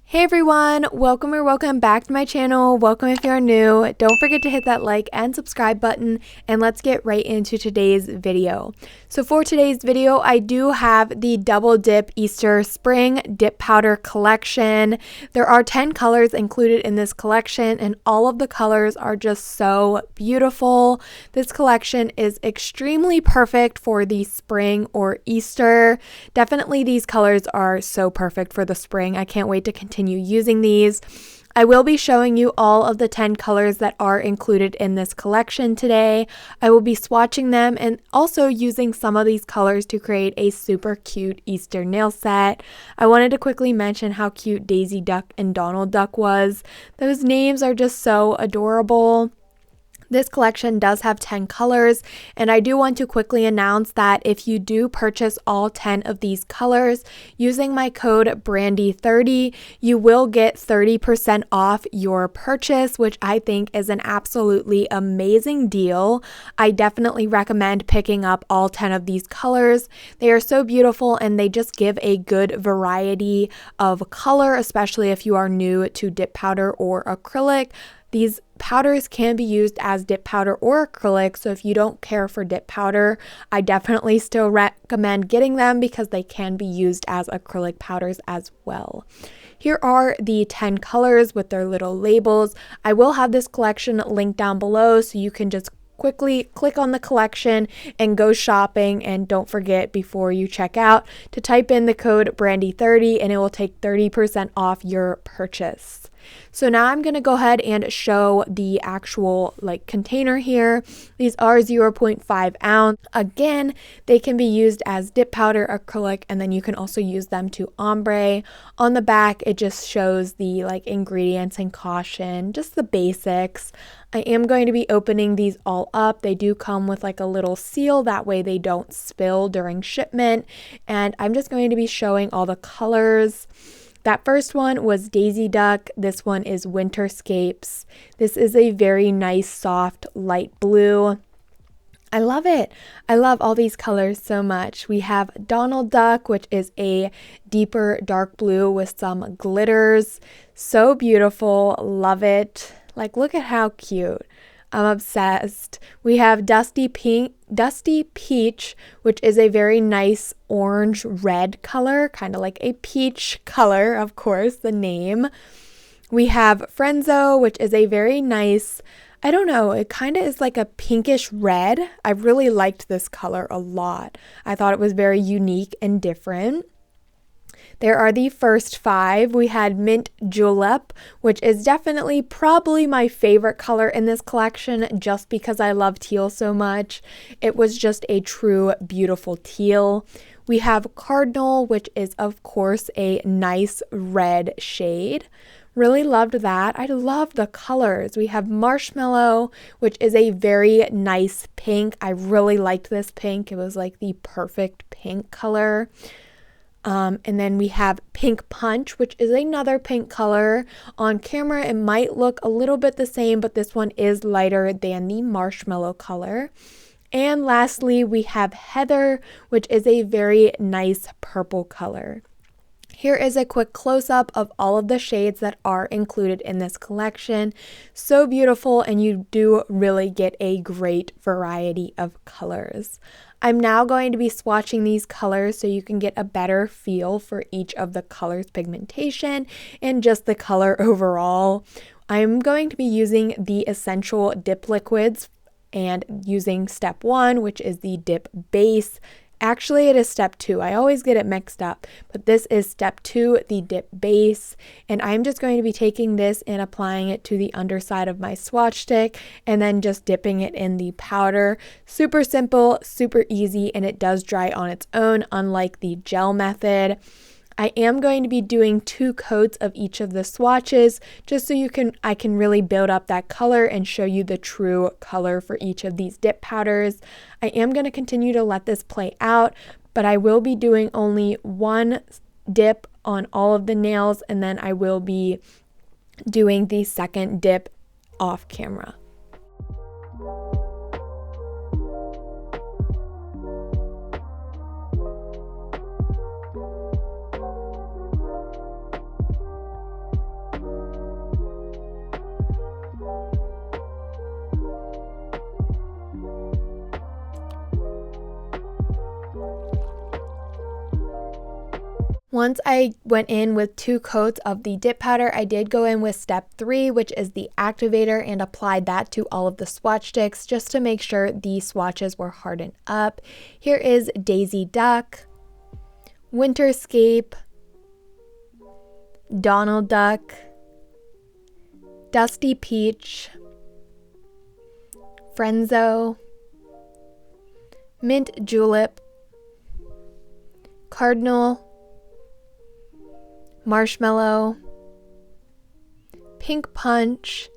Hey everyone, welcome back to my channel. Welcome if you're new. Don't forget to hit that like and subscribe button, and let's get right into today's video. So for today's video, I do have the Double Dip Easter Spring Dip Powder Collection. There are 10 colors included in this collection, and all of the colors are just so beautiful. This collection is extremely perfect for the spring or Easter. Definitely these colors are so perfect for the spring. I can't wait to continue using these. I will be showing you all of the 10 colors that are included in this collection today. I will be swatching them and also using some of these colors to create a super cute Easter nail set. I wanted to quickly mention how cute Daisy Duck and Donald Duck was. Those names are just so adorable. This collection does have 10 colors, and I do want to quickly announce that if you do purchase all 10 of these colors using my code BRANDI30, you will get 30% off your purchase, which I think is an absolutely amazing deal. I definitely recommend picking up all 10 of these colors. They are so beautiful and they just give a good variety of color, especially if you are new to dip powder or acrylic. These powders can be used as dip powder or acrylic, so if you don't care for dip powder, I definitely still recommend getting them because they can be used as acrylic powders as well. Here are the 10 colors with their little labels. I will have this collection linked down below so you can just quickly click on the collection and go shopping, and don't forget before you check out to type in the code BRANDI30 and it will take 30% off your purchase. So now I'm going to go ahead and show the actual container here. These are 0.5 ounce. Again, they can be used as dip powder, acrylic, and then you can also use them to ombre. On the back, it just shows the ingredients and caution, just the basics. I am going to be opening these all up. They do come with a little seal, that way they don't spill during shipment. And I'm just going to be showing all the colors. That first one was Daisy Duck. This one is Winterscapes. This is a very nice, soft, light blue. I love it. I love all these colors so much. We have Donald Duck, which is a deeper dark blue with some glitters. So beautiful. Love it. Look at how cute. I'm obsessed. We have Dusty Peach, which is a very nice orange red color, kind of like a peach color, of course, the name. We have Frenzo, which is a very nice, I don't know, it kind of is like a pinkish red. I really liked this color a lot. I thought it was very unique and different. There are the first 5. We had Mint Julep, which is definitely probably my favorite color in this collection just because I love teal so much. It was just a true beautiful teal. We have Cardinal, which is of course a nice red shade. Really loved that. I love the colors. We have Marshmallow, which is a very nice pink. I really liked this pink. It was like the perfect pink color. And then we have Pink Punch, which is another pink color. On camera, it might look a little bit the same, but this one is lighter than the marshmallow color. And lastly, we have Heather, which is a very nice purple color. Here is a quick close-up of all of the shades that are included in this collection. So beautiful, and you do really get a great variety of colors. I'm now going to be swatching these colors so you can get a better feel for each of the colors' pigmentation and just the color overall. I'm going to be using the Essential Dip Liquids and using step 1, which is the dip base. Actually, it is step 2. I always get it mixed up, but this is step 2, the dip base. And I'm just going to be taking this and applying it to the underside of my swatch stick and then just dipping it in the powder. Super simple, super easy, and it does dry on its own, unlike the gel method. I am going to be doing 2 coats of each of the swatches just so I can really build up that color and show you the true color for each of these dip powders. I am going to continue to let this play out, but I will be doing only 1 dip on all of the nails, and then I will be doing the second dip off camera. Once I went in with 2 coats of the dip powder, I did go in with step 3, which is the activator, and applied that to all of the swatch sticks just to make sure the swatches were hardened up. Here is Daisy Duck, Winterscape, Donald Duck, Dusty Peach, Frenzo, Mint Julep, Cardinal, Marshmallow, Pink Punch,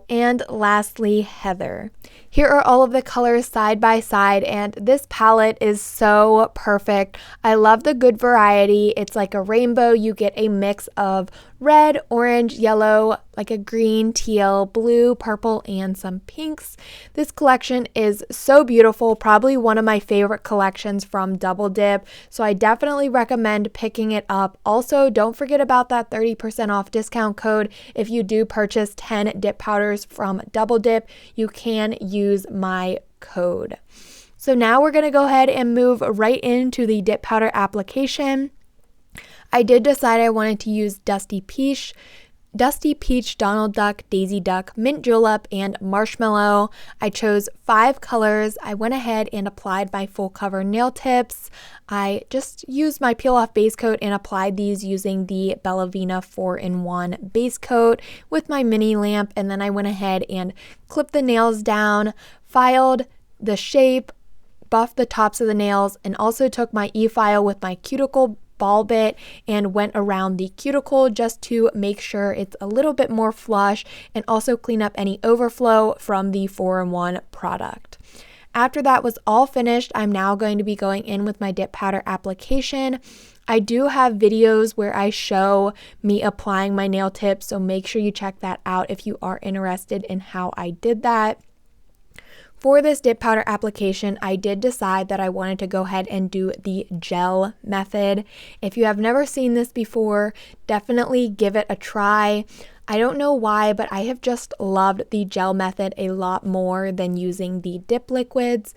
and lastly, Heather. Here are all of the colors side by side, and this palette is so perfect. I love the good variety. It's like a rainbow. You get a mix of red, orange, yellow, like a green, teal, blue, purple, and some pinks. This collection is so beautiful, probably one of my favorite collections from Double Dip, so I definitely recommend picking it up. Also, don't forget about that 30% off discount code. If you do purchase 10 dip powders from Double Dip, you can use my code. So now we're going to go ahead and move right into the dip powder application. I did decide I wanted to use Dusty Peach, Donald Duck, Daisy Duck, Mint Julep, and Marshmallow. I chose 5 colors. I went ahead and applied my full cover nail tips. I just used my peel off base coat and applied these using the Bellavina 4-in-1 base coat with my mini lamp, and then I went ahead and clipped the nails down, filed the shape, buffed the tops of the nails, and also took my e-file with my cuticle ball bit and went around the cuticle just to make sure it's a little bit more flush and also clean up any overflow from the 4-in-1 product. After that was all finished, I'm now going to be going in with my dip powder application. I do have videos where I show me applying my nail tips, so make sure you check that out if you are interested in how I did that. For this dip powder application, I did decide that I wanted to go ahead and do the gel method. If you have never seen this before, definitely give it a try. I don't know why, but I have just loved the gel method a lot more than using the dip liquids.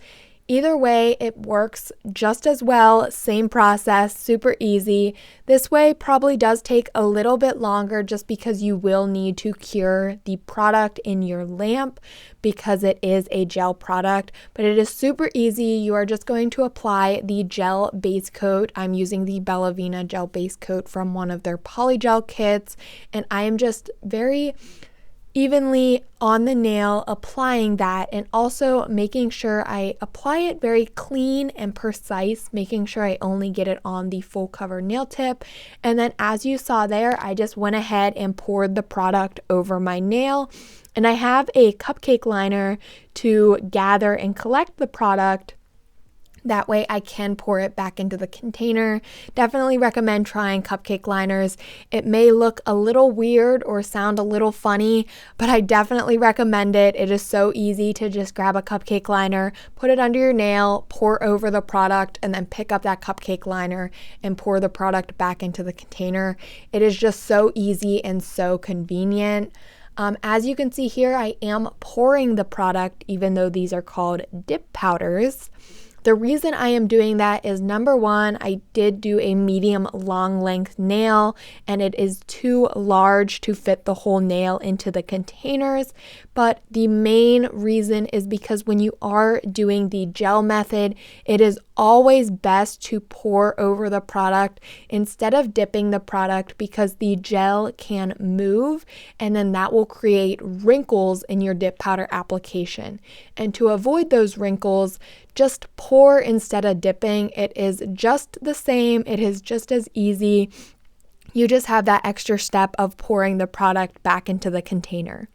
Either way, it works just as well, same process, super easy. This way probably does take a little bit longer just because you will need to cure the product in your lamp because it is a gel product, but it is super easy. You are just going to apply the gel base coat. I'm using the Bellavina gel base coat from one of their polygel kits, and I am just very evenly on the nail applying that, and also making sure I apply it very clean and precise, making sure I only get it on the full cover nail tip. And then as you saw there, I just went ahead and poured the product over my nail, and I have a cupcake liner to gather and collect the product. That way I can pour it back into the container. Definitely recommend trying cupcake liners. It may look a little weird or sound a little funny, but I definitely recommend it. It is so easy to just grab a cupcake liner, put it under your nail, pour over the product, and then pick up that cupcake liner and pour the product back into the container. It is just so easy and so convenient. As you can see here, I am pouring the product, even though these are called dip powders. The reason I am doing that is, number one, I did do a medium long length nail and it is too large to fit the whole nail into the containers. But the main reason is because when you are doing the gel method, it is always best to pour over the product instead of dipping the product, because the gel can move and then that will create wrinkles in your dip powder application. And to avoid those wrinkles, just pour instead of dipping. It is just the same. It is just as easy. You just have that extra step of pouring the product back into the container.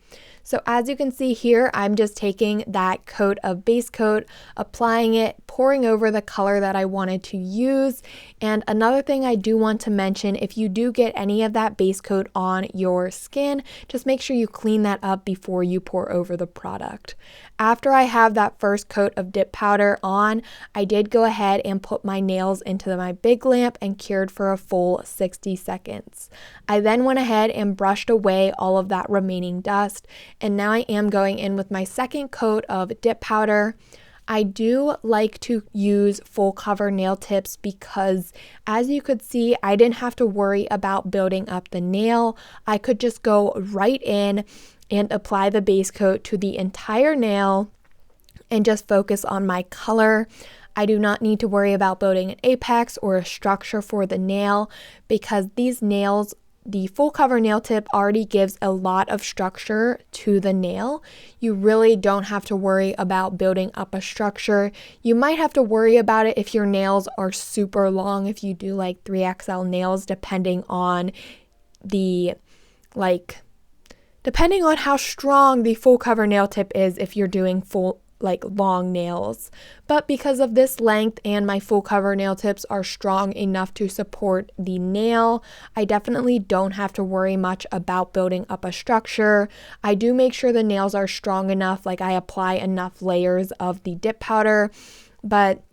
So as you can see here, I'm just taking that coat of base coat, applying it, pouring over the color that I wanted to use. And another thing I do want to mention, if you do get any of that base coat on your skin, just make sure you clean that up before you pour over the product. After I have that first coat of dip powder on, I did go ahead and put my nails into my big lamp and cured for a full 60 seconds. I then went ahead and brushed away all of that remaining dust. And now I am going in with my second coat of dip powder. I do like to use full cover nail tips because, as you could see, I didn't have to worry about building up the nail. I could just go right in and apply the base coat to the entire nail and just focus on my color. I do not need to worry about building an apex or a structure for the nail because these nails, the full cover nail tip already gives a lot of structure to the nail. You really don't have to worry about building up a structure. You might have to worry about it if your nails are super long, if you do like 3XL nails, depending on how strong the full cover nail tip is if you're doing long nails. But because of this length and my full cover nail tips are strong enough to support the nail, I definitely don't have to worry much about building up a structure. I do make sure the nails are strong enough, like I apply enough layers of the dip powder, but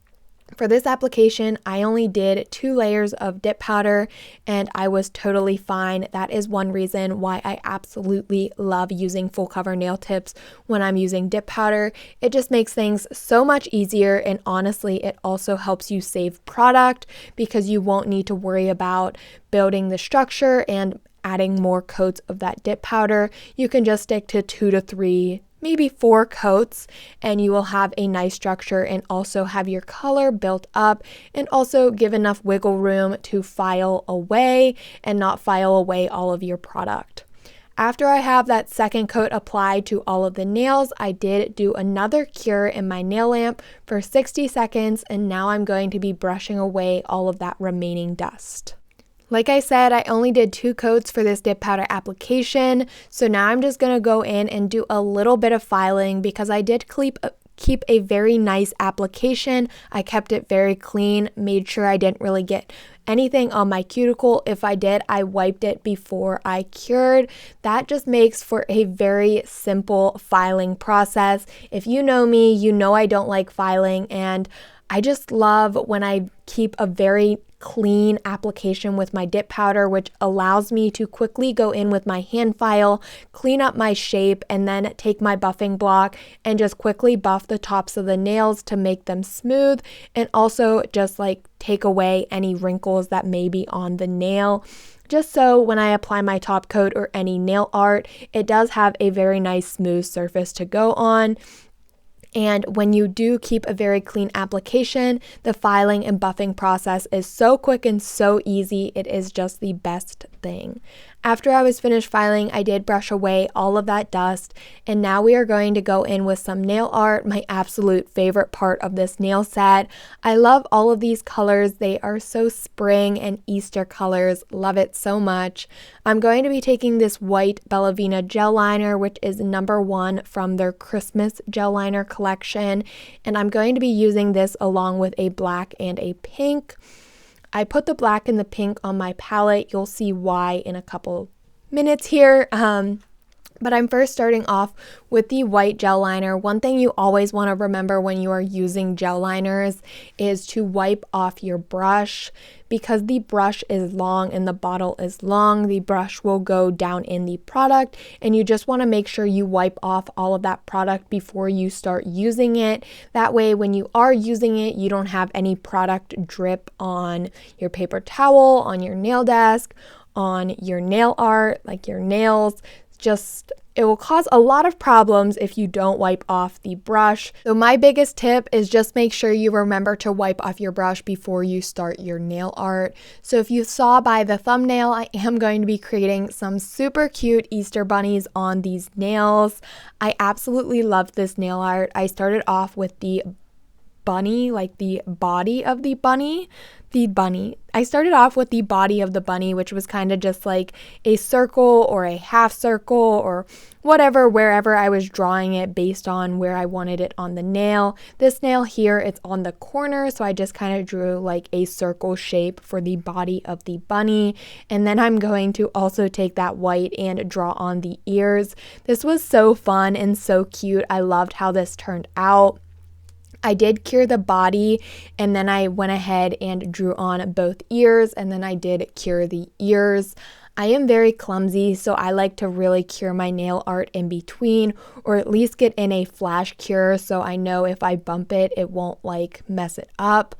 for this application, I only did 2 layers of dip powder and I was totally fine. That is one reason why I absolutely love using full cover nail tips when I'm using dip powder. It just makes things so much easier, and honestly, it also helps you save product because you won't need to worry about building the structure and adding more coats of that dip powder. You can just stick to 2 to 3, maybe 4 coats, and you will have a nice structure and also have your color built up and also give enough wiggle room to file away and not file away all of your product. After I have that second coat applied to all of the nails, I did do another cure in my nail lamp for 60 seconds, and now I'm going to be brushing away all of that remaining dust. Like I said, I only did 2 coats for this dip powder application, so now I'm just going to go in and do a little bit of filing because I did keep a very nice application. I kept it very clean, made sure I didn't really get anything on my cuticle. If I did, I wiped it before I cured. That just makes for a very simple filing process. If you know me, you know I don't like filing, and I just love when I keep a very clean application with my dip powder, which allows me to quickly go in with my hand file, clean up my shape, and then take my buffing block and just quickly buff the tops of the nails to make them smooth, and also just take away any wrinkles that may be on the nail. Just so when I apply my top coat or any nail art, it does have a very nice smooth surface to go on. And when you do keep a very clean application, the filing and buffing process is so quick and so easy. It is just the best thing. After I was finished filing, I did brush away all of that dust, and now we are going to go in with some nail art, my absolute favorite part of this nail set. I love all of these colors. They are so spring and Easter colors. Love it so much. I'm going to be taking this white Bellavina gel liner, which is number 1 from their Christmas gel liner collection, and I'm going to be using this along with a black and a pink. I put the black and the pink on my palette. You'll see why in a couple minutes here. But I'm first starting off with the white gel liner. One thing you always want to remember when you are using gel liners is to wipe off your brush. Because the brush is long and the bottle is long, the brush will go down in the product, and you just want to make sure you wipe off all of that product before you start using it. That way, when you are using it, you don't have any product drip on your paper towel, on your nail desk, on your nail art, like your nails. It will cause a lot of problems if you don't wipe off the brush. So my biggest tip is just make sure you remember to wipe off your brush before you start your nail art. So if you saw by the thumbnail, I am going to be creating some super cute Easter bunnies on these nails. I absolutely loved this nail art. I started off with the bunny, like the body of the bunny. I started off with the body of the bunny, which was kind of just like a circle or a half circle or whatever, wherever I was drawing it based on where I wanted it on the nail. This nail here, it's on the corner, so I just kind of drew like a circle shape for the body of the bunny. And then I'm going to also take that white and draw on the ears. This was so fun and so cute. I loved how this turned out. I did cure the body, and then I went ahead and drew on both ears, and then I did cure the ears. I am very clumsy, so I like to really cure my nail art in between, or at least get in a flash cure so I know if I bump it, it won't like mess it up.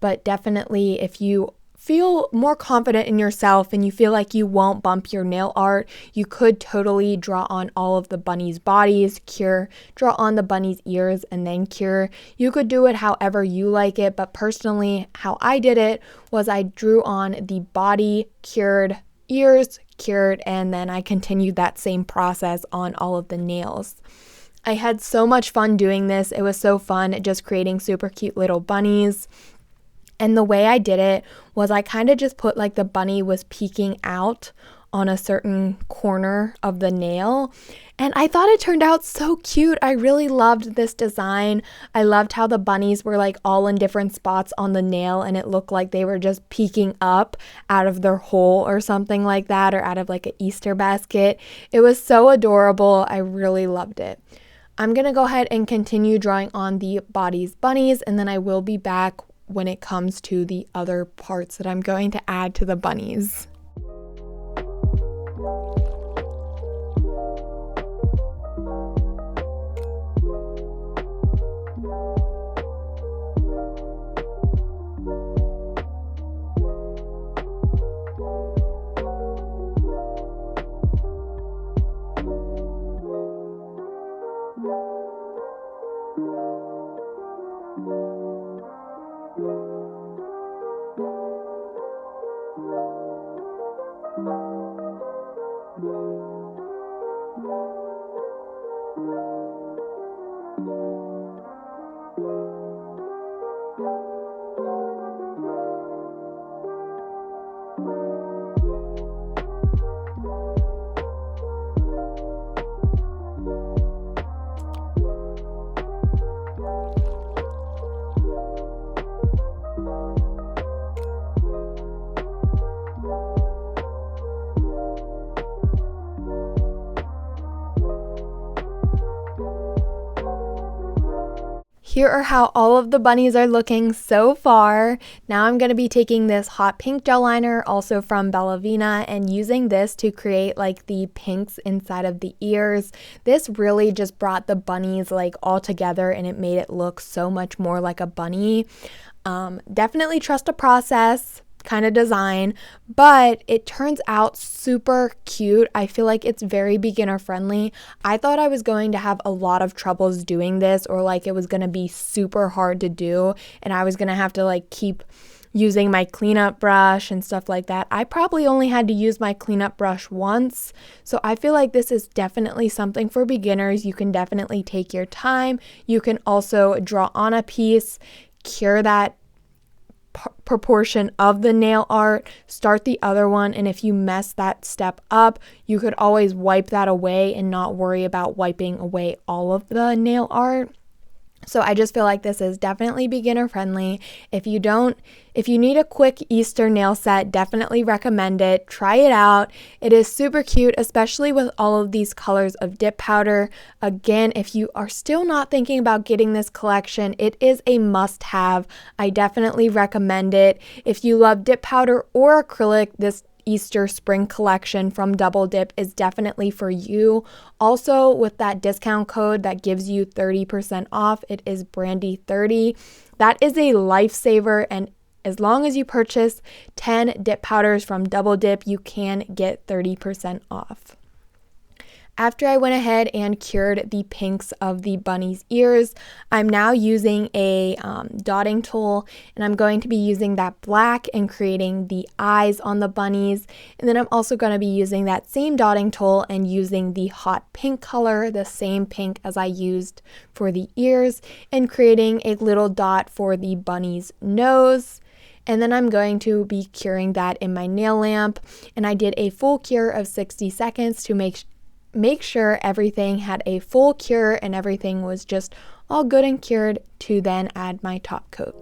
But definitely if you feel more confident in yourself and you feel like you won't bump your nail art, you could totally draw on all of the bunny's bodies, cure, draw on the bunny's ears, and then cure. You could do it however you like it, but personally, how I did it was I drew on the body, cured, ears, cured, and then I continued that same process on all of the nails. I had so much fun doing this. It was so fun just creating super cute little bunnies. And the way I did it was I kind of just put like the bunny was peeking out on a certain corner of the nail. And I thought it turned out so cute. I really loved this design. I loved how the bunnies were like all in different spots on the nail and it looked like they were just peeking up out of their hole or something like that, or out of like an Easter basket. It was so adorable. I really loved it. I'm going to go ahead and continue drawing on the body's bunnies, and then I will be back when it comes to the other parts that I'm going to add to the bunnies. Here are how all of the bunnies are looking so far. Now I'm going to be taking this hot pink gel liner, also from Bellavina, and using this to create like the pinks inside of the ears. This really just brought the bunnies like all together and it made it look so much more like a bunny. Definitely trust the process kind of design, but it turns out super cute. I feel like it's very beginner friendly. I thought I was going to have a lot of troubles doing this, or like it was going to be super hard to do and I was going to have to like keep using my cleanup brush and stuff like that. I probably only had to use my cleanup brush once. So I feel like this is definitely something for beginners. You can definitely take your time. You can also draw on a piece, cure that proportion of the nail art, start the other one, and if you mess that step up, you could always wipe that away and not worry about wiping away all of the nail art. So I just feel like this is definitely beginner friendly. If you need a quick Easter nail set, definitely recommend it. Try it out. It is super cute, especially with all of these colors of dip powder. Again, if you are still not thinking about getting this collection, it is a must-have. I definitely recommend it. If you love dip powder or acrylic, this Easter spring collection from Double Dip is definitely for you. Also, with that discount code that gives you 30% off, it is Brandy30. That is a lifesaver, and as long as you purchase 10 dip powders from Double Dip, you can get 30% off. After I went ahead and cured the pinks of the bunny's ears, I'm now using a dotting tool, and I'm going to be using that black and creating the eyes on the bunnies. And then I'm also going to be using that same dotting tool and using the hot pink color, the same pink as I used for the ears, and creating a little dot for the bunny's nose. And then I'm going to be curing that in my nail lamp, and I did a full cure of 60 seconds to make sure everything had a full cure and everything was just all good and cured, to then add my top coat.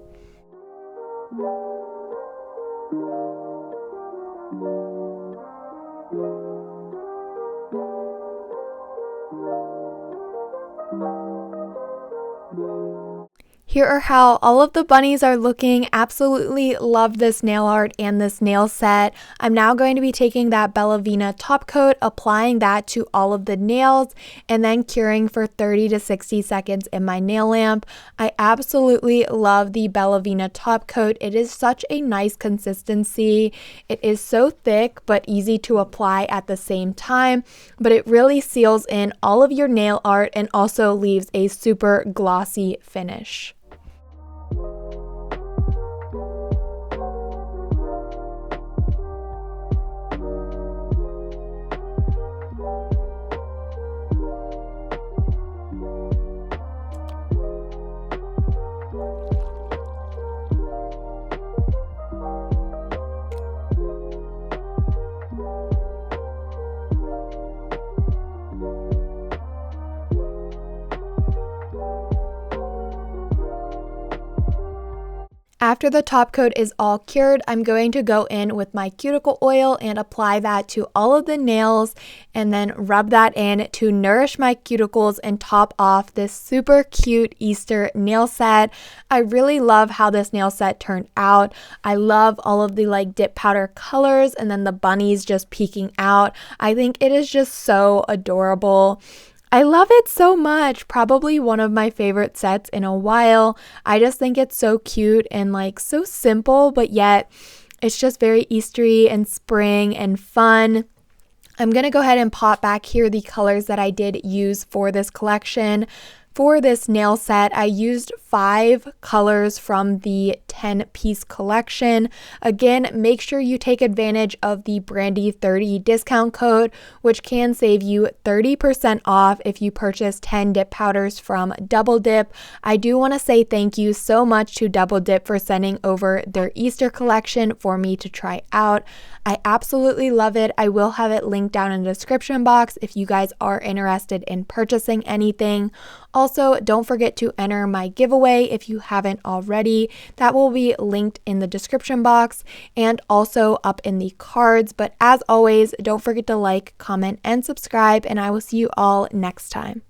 Here are how all of the bunnies are looking. Absolutely love this nail art and this nail set. I'm now going to be taking that Bellavina top coat, applying that to all of the nails, and then curing for 30 to 60 seconds in my nail lamp. I absolutely love the Bellavina top coat. It is such a nice consistency. It is so thick but easy to apply at the same time, but it really seals in all of your nail art and also leaves a super glossy finish. After the top coat is all cured, I'm going to go in with my cuticle oil and apply that to all of the nails and then rub that in to nourish my cuticles and top off this super cute Easter nail set. I really love how this nail set turned out. I love all of the like dip powder colors and then the bunnies just peeking out. I think it is just so adorable. I love it so much. Probably one of my favorite sets in a while. I just think it's so cute and like so simple, but yet it's just very Eastery and spring and fun. I'm going to go ahead and pop back here the colors that I did use for this collection. For this nail set, I used 5 colors from the 10-piece collection. Again, make sure you take advantage of the Brandy 30 discount code, which can save you 30% off if you purchase 10 dip powders from Double Dip. I do want to say thank you so much to Double Dip for sending over their Easter collection for me to try out. I absolutely love it. I will have it linked down in the description box if you guys are interested in purchasing anything. Also, don't forget to enter my giveaway if you haven't already. That will be linked in the description box and also up in the cards. But as always, don't forget to like, comment, and subscribe, and I will see you all next time.